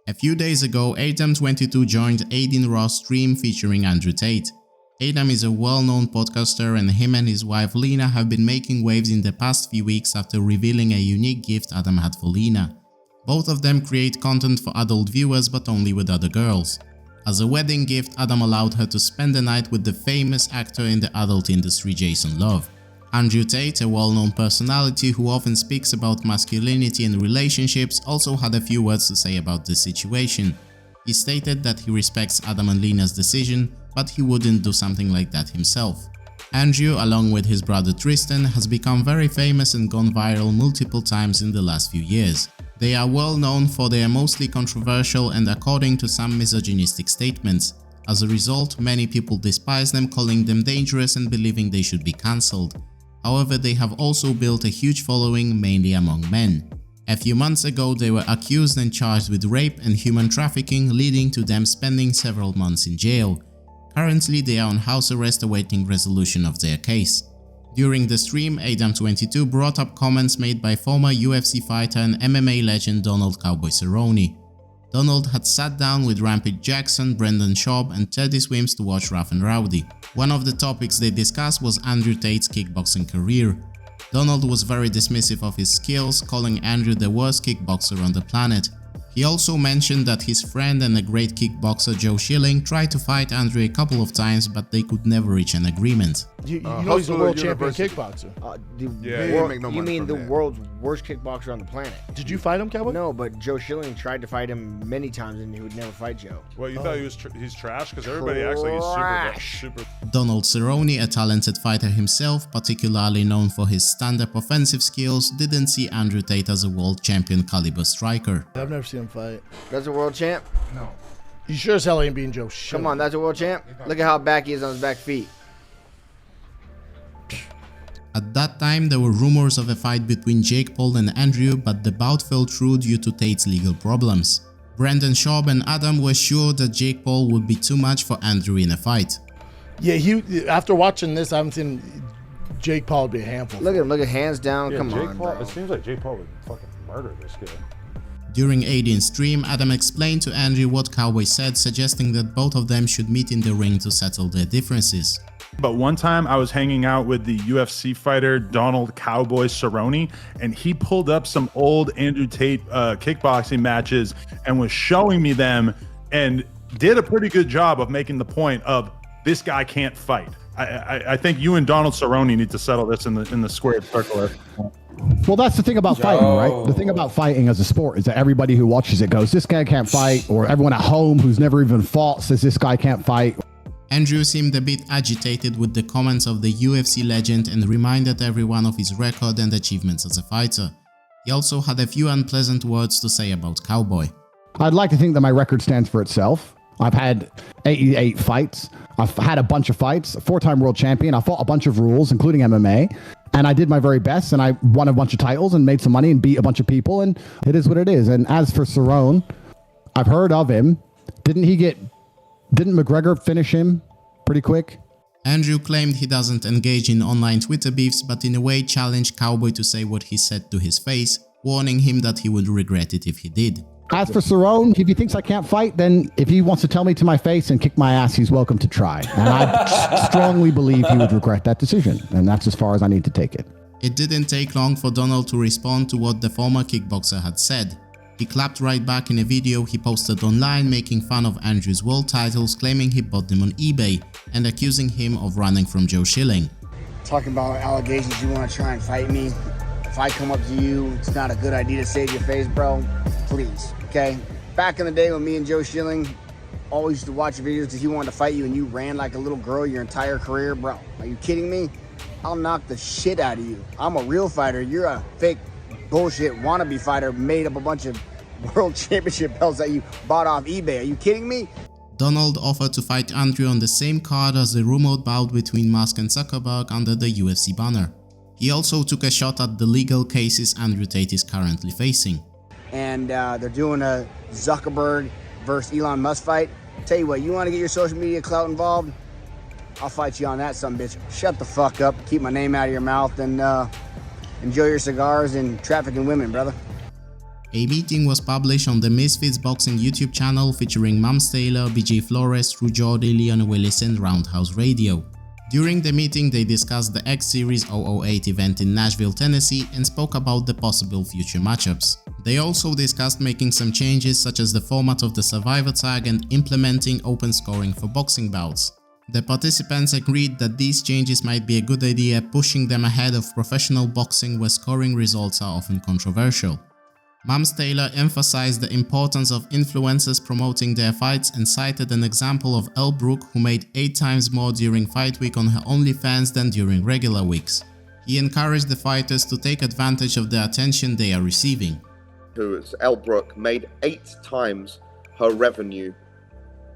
A few days ago, Adam22 joined Aiden Ross' stream featuring Andrew Tate. Adam is a well-known podcaster, and him and his wife Lena have been making waves in the past few weeks after revealing a unique gift Adam had for Lena. Both of them create content for adult viewers, but only with other girls. As a wedding gift, Adam allowed her to spend the night with the famous actor in the adult industry Jason Love. Andrew Tate, a well-known personality who often speaks about masculinity and relationships, also had a few words to say about this situation. He stated that he respects Adam and Lena's decision, but he wouldn't do something like that himself. Andrew, along with his brother Tristan, has become very famous and gone viral multiple times in the last few years. They are well known for their mostly controversial and, according to some, misogynistic statements. As a result, many people despise them, calling them dangerous and believing they should be cancelled. However, they have also built a huge following, mainly among men. A few months ago, they were accused and charged with rape and human trafficking, leading to them spending several months in jail. Currently, they are on house arrest awaiting resolution of their case. During the stream, Adam22 brought up comments made by former UFC fighter and MMA legend Donald "Cowboy" Cerrone. Donald had sat down with Rampage Jackson, Brendan Schaub and Teddy Swims to watch Rough and Rowdy. One of the topics they discussed was Andrew Tate's kickboxing career. Donald was very dismissive of his skills, calling Andrew the worst kickboxer on the planet. He also mentioned that his friend and a great kickboxer Joe Schilling tried to fight Andrew a couple of times, but they could never reach an agreement. You know he's the world champion kickboxer. You mean the world's worst kickboxer on the planet. Did you fight him, Cowboy? No, but Joe Schilling tried to fight him many times and he would never fight Joe. Well, you thought he's trash? Because everybody acts like he's super. Donald Cerrone, a talented fighter himself, particularly known for his stand-up offensive skills, didn't see Andrew Tate as a world champion caliber striker. I've never seen him fight. That's a world champ? No. You sure as hell ain't beating Joe Schilling. Come on, that's a world champ? Look at how back he is on his back feet. At that time, there were rumors of a fight between Jake Paul and Andrew, but the bout fell through due to Tate's legal problems. Brendan Schaub and Adam were sure that Jake Paul would be too much for Andrew in a fight. Yeah, after watching this, I haven't seen Jake Paul be a handful. Look at him, look at hands down. Yeah, Come Jake on, Paul, bro. it seems like Jake Paul would fucking murder this guy. During Aiden's stream, Adam explained to Andrew what Cowboy said, suggesting that both of them should meet in the ring to settle their differences. But one time I was hanging out with the UFC fighter Donald "Cowboy" Cerrone, and he pulled up some old Andrew Tate kickboxing matches and was showing me them and did a pretty good job of making the point of this guy can't fight. I think you and Donald Cerrone need to settle this in the squared circle. Well, that's the thing about fighting, right? The thing about fighting as a sport is that everybody who watches it goes, this guy can't fight, or everyone at home who's never even fought says this guy can't fight. Andrew seemed a bit agitated with the comments of the UFC legend and reminded everyone of his record and achievements as a fighter. He also had a few unpleasant words to say about Cowboy. I'd like to think that my record stands for itself. I've had 88 fights. I've had a bunch of fights, a 4-time world champion. I fought a bunch of rules, including MMA. And I did my very best, and I won a bunch of titles and made some money and beat a bunch of people, and it is what it is. And as for Cerrone, I've heard of him. Didn't McGregor finish him pretty quick? Andrew claimed he doesn't engage in online Twitter beefs, but in a way challenged Cowboy to say what he said to his face, warning him that he would regret it if he did. As for Cerrone, if he thinks I can't fight, then if he wants to tell me to my face and kick my ass, he's welcome to try. And I strongly believe he would regret that decision. And that's as far as I need to take it. It didn't take long for Donald to respond to what the former kickboxer had said. He clapped right back in a video he posted online, making fun of Andrew's world titles, claiming he bought them on eBay, and accusing him of running from Joe Schilling. Talking about allegations, you want to try and fight me. If I come up to you, it's not a good idea to save your face, bro. Please, okay? Back in the day when me and Joe Schilling always used to watch your videos because he wanted to fight you and you ran like a little girl your entire career, bro. Are you kidding me? I'll knock the shit out of you. I'm a real fighter. You're a fake bullshit wannabe fighter, made up a bunch of world championship belts that you bought off eBay. Are you kidding me? Donald offered to fight Andrew on the same card as the rumored bout between Musk and Zuckerberg under the UFC banner. He also took a shot at the legal cases Andrew Tate is currently facing. And they're doing a Zuckerberg versus Elon Musk fight. Tell you what, you want to get your social media clout involved? I'll fight you on that, sumbitch. Shut the fuck up, keep my name out of your mouth, and enjoy your cigars and trafficking women, brother. A meeting was published on the Misfits Boxing YouTube channel featuring Mams Taylor, BJ Flores, True Jordy, Leon Willis and Roundhouse Radio. During the meeting, they discussed the X Series 008 event in Nashville, Tennessee and spoke about the possible future matchups. They also discussed making some changes such as the format of the Survivor Tag and implementing open scoring for boxing bouts. The participants agreed that these changes might be a good idea, pushing them ahead of professional boxing where scoring results are often controversial. Mams Taylor emphasized the importance of influencers promoting their fights and cited an example of Elle Brooke, who made 8 times more during fight week on her OnlyFans than during regular weeks. He encouraged the fighters to take advantage of the attention they are receiving. Who is Elle Brooke, made 8 times her revenue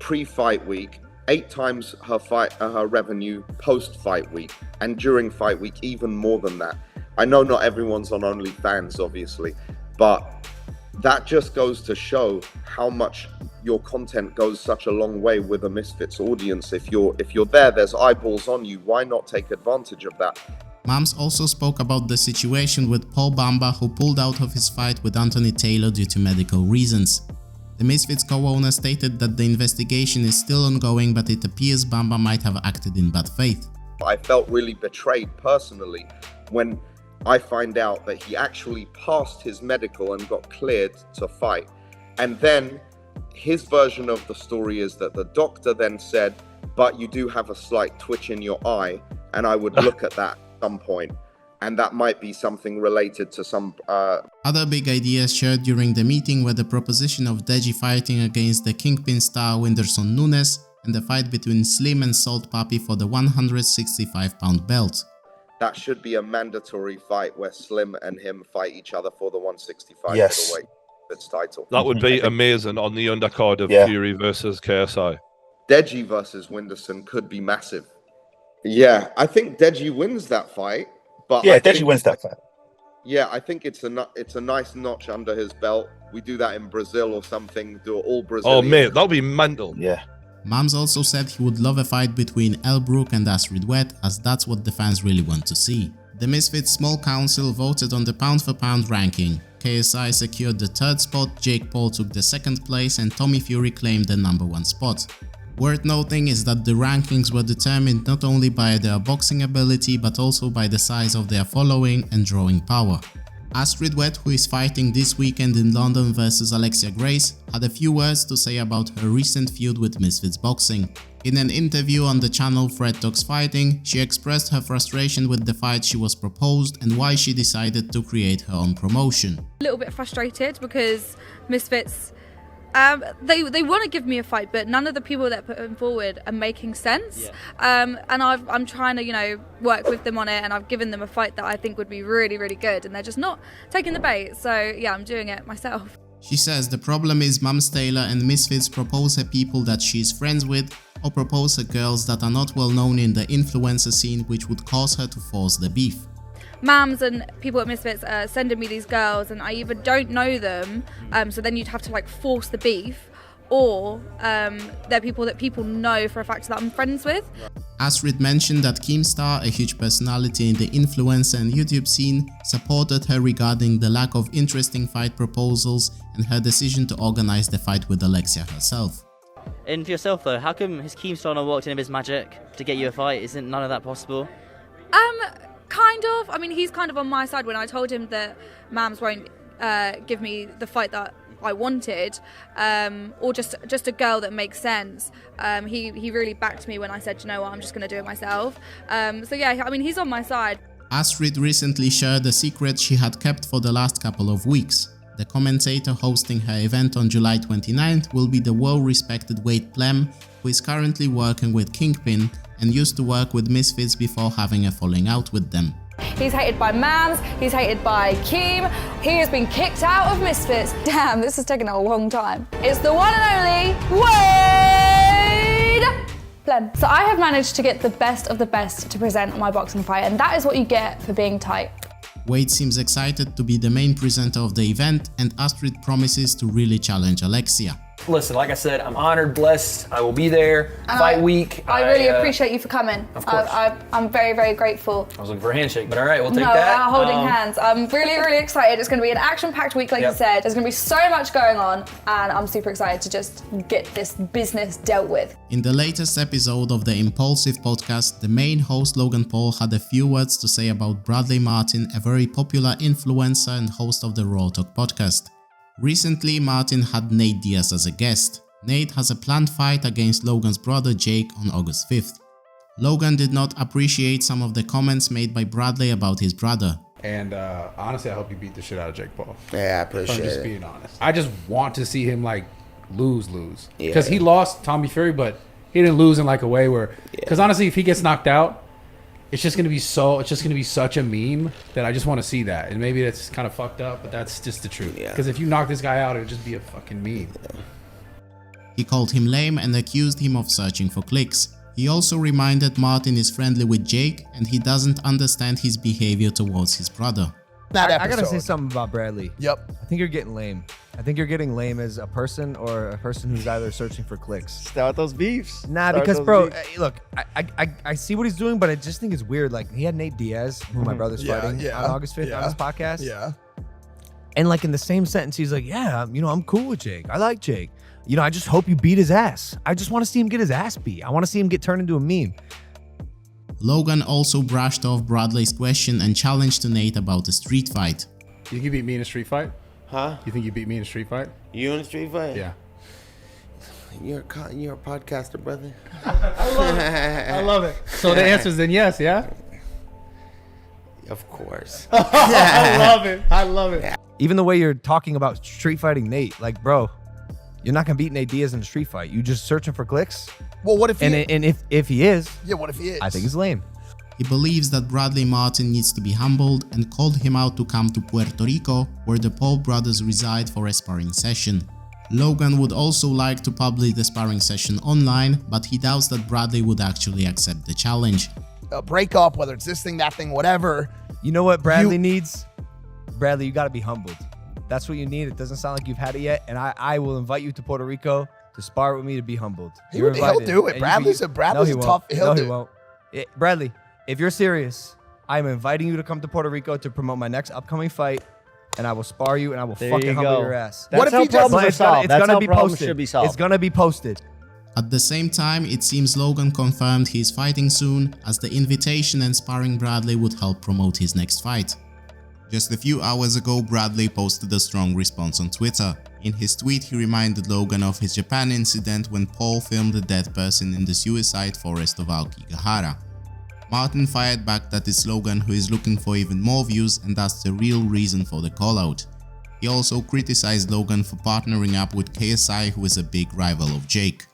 pre-fight week, 8 times her revenue post-fight week, and during fight week even more than that. I know not everyone's on OnlyFans, obviously, but that just goes to show how much your content goes such a long way with a Misfits audience. If you're there, there's eyeballs on you. Why not take advantage of that? Mams also spoke about the situation with Paul Bamba, who pulled out of his fight with Anthony Taylor due to medical reasons. The Misfits co-owner stated that the investigation is still ongoing, but it appears Bamba might have acted in bad faith. I felt really betrayed personally when I find out that he actually passed his medical and got cleared to fight. And then his version of the story is that the doctor then said, but you do have a slight twitch in your eye, and I would look at that at some point. And that might be something related to some... Other big ideas shared during the meeting were the proposition of Deji fighting against the Kingpin star Whindersson Nunes and the fight between Slim and Salt Papi for the 165-pound belt. That should be a mandatory fight where Slim and him fight each other for the 165 middleweight title. That would be amazing on the undercard of Fury versus KSI. Deji versus Whindersson could be massive. Yeah, I think Deji wins that fight. But yeah, Deji wins that fight. Yeah, I think it's a nice notch under his belt. We do that in Brazil or something. Do it all Brazilian. Oh mate, that'll be mental. Yeah. Mams also said he would love a fight between Elle Brooke and Astrid Wett, as that's what the fans really want to see. The Misfits Small Council voted on the pound-for-pound ranking. KSI secured the 3rd spot, Jake Paul took the 2nd place and Tommy Fury claimed the number 1 spot. Worth noting is that the rankings were determined not only by their boxing ability but also by the size of their following and drawing power. Astrid Wett, who is fighting this weekend in London versus Alexia Grace, had a few words to say about her recent feud with Misfits Boxing. In an interview on the channel Fred Talks Fighting, she expressed her frustration with the fight she was proposed and why she decided to create her own promotion. A little bit frustrated because Misfits, they want to give me a fight, but none of the people that put them forward are making sense. And I'm trying to, work with them on it, and I've given them a fight that I think would be really, really good, and they're just not taking the bait. So yeah, I'm doing it myself. She says the problem is Mams Taylor and Misfits propose her people that she's friends with, or propose her girls that are not well known in the influencer scene, which would cause her to force the beef. Mams and people at Misfits are sending me these girls, and I either don't know them, so then you'd have to force the beef, or they're people that people know for a fact that I'm friends with. Astrid mentioned that Keemstar, a huge personality in the influencer and YouTube scene, supported her regarding the lack of interesting fight proposals and her decision to organize the fight with Alexia herself. And for yourself though, how come has Keemstar not worked in his magic to get you a fight? Isn't none of that possible? Kind of. I mean, he's kind of on my side. When I told him that Mams won't give me the fight that I wanted, or just a girl that makes sense, he really backed me when I said, you know what, I'm just going to do it myself. So yeah, I mean, he's on my side. Astrid recently shared a secret she had kept for the last couple of weeks. The commentator hosting her event on July 29th will be the well-respected Wade Plem, who is currently working with Kingpin and used to work with Misfits before having a falling out with them. He's hated by Mams, he's hated by Keem, he has been kicked out of Misfits. Damn, this has taken a long time. It's the one and only Wade Plem. So I have managed to get the best of the best to present my boxing fight, and that is what you get for being tight. Wade seems excited to be the main presenter of the event, and Astrid promises to really challenge Alexia. listen, like I said, I'm honored, blessed. I will be there. And fight week. I really appreciate you for coming. Of course. I'm very, very grateful. I was looking for a handshake, but all right, we'll take No, that. holding hands. I'm really, really excited. It's going to be an action-packed week, like you said. There's going to be so much going on, and I'm super excited to just get this business dealt with. In the latest episode of the Impulsive podcast, the main host Logan Paul had a few words to say about Bradley Martyn, a very popular influencer and host of the Raw Talk podcast. Recently, Martyn had Nate Diaz as a guest. Nate has a planned fight against Logan's brother Jake on August 5th. Logan did not appreciate some of the comments made by Bradley about his brother. And honestly, I hope you beat the shit out of Jake Paul. Yeah, I appreciate it. I'm just being honest. I just want to see him like lose. Because he lost Tommy Fury, but he didn't lose in like a way where. Because honestly, if he gets knocked out, it's just gonna be such a meme that I just want to see that. And maybe that's kind of fucked up, but that's just the truth. Because if you knock this guy out, it'd just be a fucking meme. He called him lame and accused him of searching for clicks. He also reminded Martyn is friendly with Jake and he doesn't understand his behavior towards his brother. I gotta say something about Bradley. Yep. I think you're getting lame. I think you're getting lame as a person or a person who's either searching for clicks. Start those beefs. Nah, because bro, look, I see what he's doing, but I just think it's weird. Like he had Nate Diaz, who my brother's fighting on August 5th on his podcast. Yeah. And like in the same sentence, he's like, yeah, I'm cool with Jake. I like Jake. I just hope you beat his ass. I just want to see him get his ass beat. I want to see him get turned into a meme. Logan also brushed off Bradley's question and challenged Nate about a street fight. You think you beat me in a street fight? Huh? You think you beat me in a street fight? You in a street fight? Yeah. You're a podcaster, brother. I love it. I love it. So the answer is then yes, yeah? Of course. I love it. I love it. Even the way you're talking about street fighting Nate, like, bro, you're not gonna beat Nate Diaz in a street fight. You just searching for clicks? Well, what if he... And if he is... Yeah, what if he is? I think it's lame. He believes that Bradley Martyn needs to be humbled and called him out to come to Puerto Rico, where the Paul brothers reside, for a sparring session. Logan would also like to publish the sparring session online, but he doubts that Bradley would actually accept the challenge. A breakup, whether it's this thing, that thing, whatever. You know what Bradley needs? Bradley, you gotta be humbled. That's what you need. It doesn't sound like you've had it yet, and I will invite you to Puerto Rico to spar with me to be humbled. He'll do it. Bradley's a tough. He'll do it. He won't. Bradley, if you're serious, I'm inviting you to come to Puerto Rico to promote my next upcoming fight, and I will spar you and I will fucking humble your ass. That's how problems are solved. That's how problems should be solved. It's gonna be posted. At the same time, it seems Logan confirmed he's fighting soon, as the invitation and sparring Bradley would help promote his next fight. Just a few hours ago, Bradley posted a strong response on Twitter. In his tweet, he reminded Logan of his Japan incident when Paul filmed a dead person in the suicide forest of Aokigahara. Martyn fired back that it's Logan who is looking for even more views, and that's the real reason for the callout. He also criticized Logan for partnering up with KSI, who is a big rival of Jake.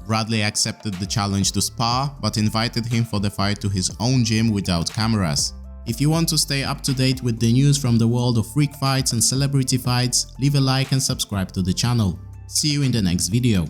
Bradley accepted the challenge to spar, but invited him for the fight to his own gym without cameras. If you want to stay up to date with the news from the world of freak fights and celebrity fights, leave a like and subscribe to the channel. See you in the next video.